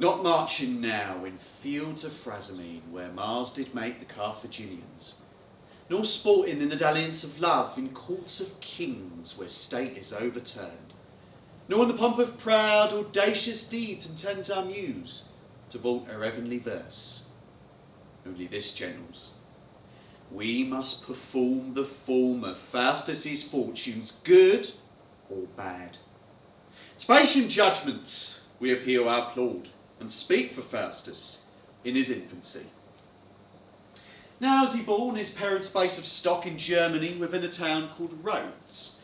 Not marching now in fields of Phrasimene, where Mars did make the Carthaginians, nor sporting in the dalliance of love in courts of kings where state is overturned, nor in the pomp of proud, audacious deeds intends our muse to vaunt her heavenly verse. Only this, gentles, we must perform the form of Faustus' fortunes, good or bad. To patient judgments we appeal our applaud, and speak for Faustus in his infancy. Now was he born his parents' base of stock in Germany within a town called Rhodes.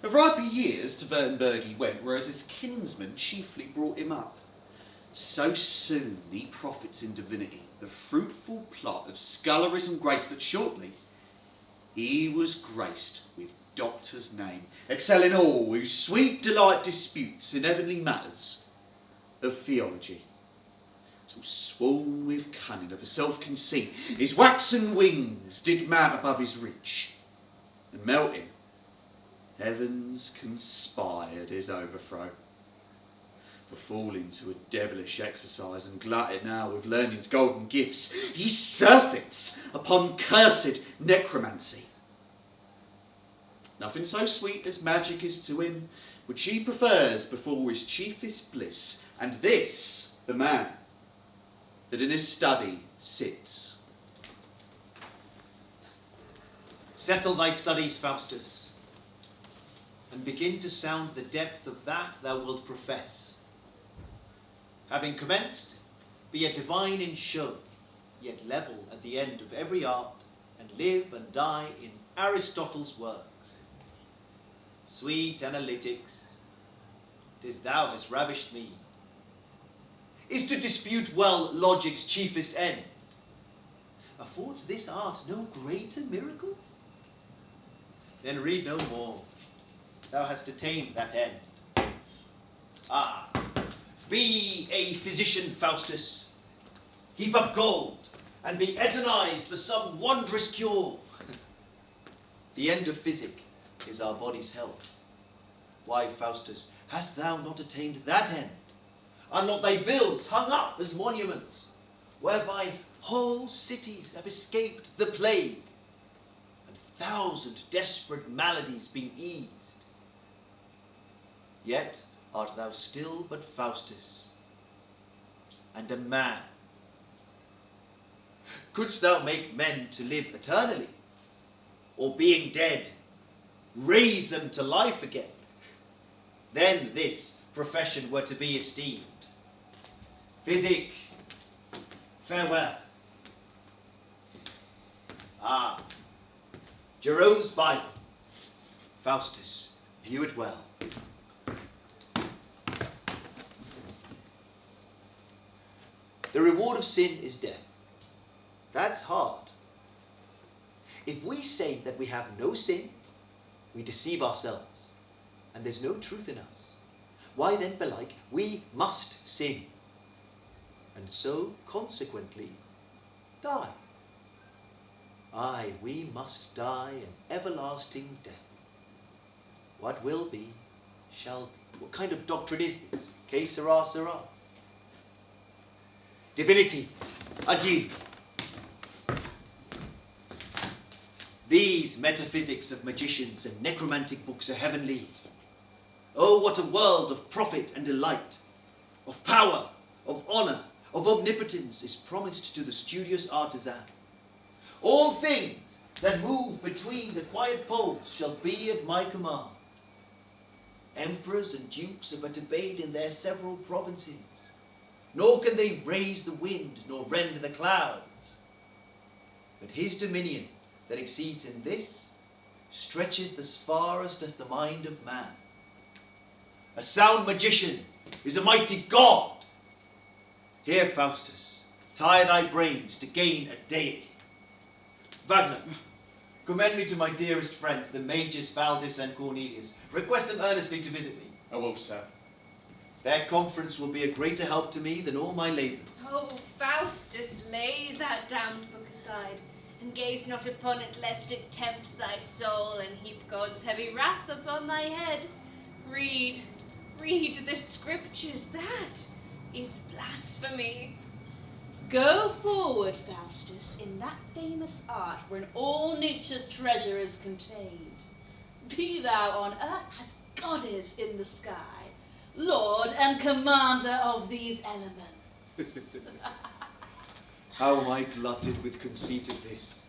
Of riper years to Wurtemberg he went, whereas his kinsmen chiefly brought him up. So soon he profits in divinity, the fruitful plot of scholarism grace, that shortly he was graced with doctor's name, excelling all whose sweet delight disputes in heavenly matters of theology. Till sworn with cunning of a self-conceit, his waxen wings did mount above his reach, and melting, heavens conspired his overthrow. For falling to a devilish exercise and glutted now with learning's golden gifts, he surfeits upon cursed necromancy. Nothing so sweet as magic is to him, which he prefers before his chiefest bliss, and this the man that in his study sits. Settle thy studies, Faustus, and begin to sound the depth of that thou wilt profess. Having commenced, be a divine in show, yet level at the end of every art, and live and die in Aristotle's works. Sweet analytics, 'tis thou hast ravished me. Is to dispute well logic's chiefest end? Affords this art no greater miracle? Then read no more, thou hast attained that end. Ah, be a physician, Faustus. Heap up gold, and be eternized for some wondrous cure. The end of physic is our body's health. Why, Faustus, hast thou not attained that end? Are not thy bills hung up as monuments, whereby whole cities have escaped the plague, and 1,000 desperate maladies been eased? Yet art thou still but Faustus, and a man. Couldst thou make men to live eternally, or being dead, raise them to life again? Then this profession were to be esteemed. Physic, farewell. Ah, Jerome's Bible. Faustus, view it well. The reward of sin is death. That's hard. If we say that we have no sin, we deceive ourselves, and there's no truth in us. Why then, belike, we must sin, and so, consequently, die. Aye, we must die an everlasting death. What will be, shall be. What kind of doctrine is this? Que sera, sera. Divinity, adieu. These metaphysics of magicians and necromantic books are heavenly. Oh, what a world of profit and delight, of power, of honour, of omnipotence is promised to the studious artisan. All things that move between the quiet poles shall be at my command. Emperors and dukes are but obeyed in their several provinces, nor can they raise the wind nor rend the clouds. But his dominion that exceeds in this stretcheth as far as doth the mind of man. A sound magician is a mighty god. Here, Faustus, tie thy brains to gain a deity. Wagner, commend me to my dearest friends, the Mages Valdis and Cornelius. Request them earnestly to visit me. I will, sir. Their conference will be a greater help to me than all my labours. Oh, Faustus, lay that damned book aside, and gaze not upon it, lest it tempt thy soul, and heap God's heavy wrath upon thy head. Read the scriptures, that is blasphemy. Go forward, Faustus, in that famous art wherein all nature's treasure is contained. Be thou on earth as God is in the sky, Lord and commander of these elements. How am I glutted with conceit of this?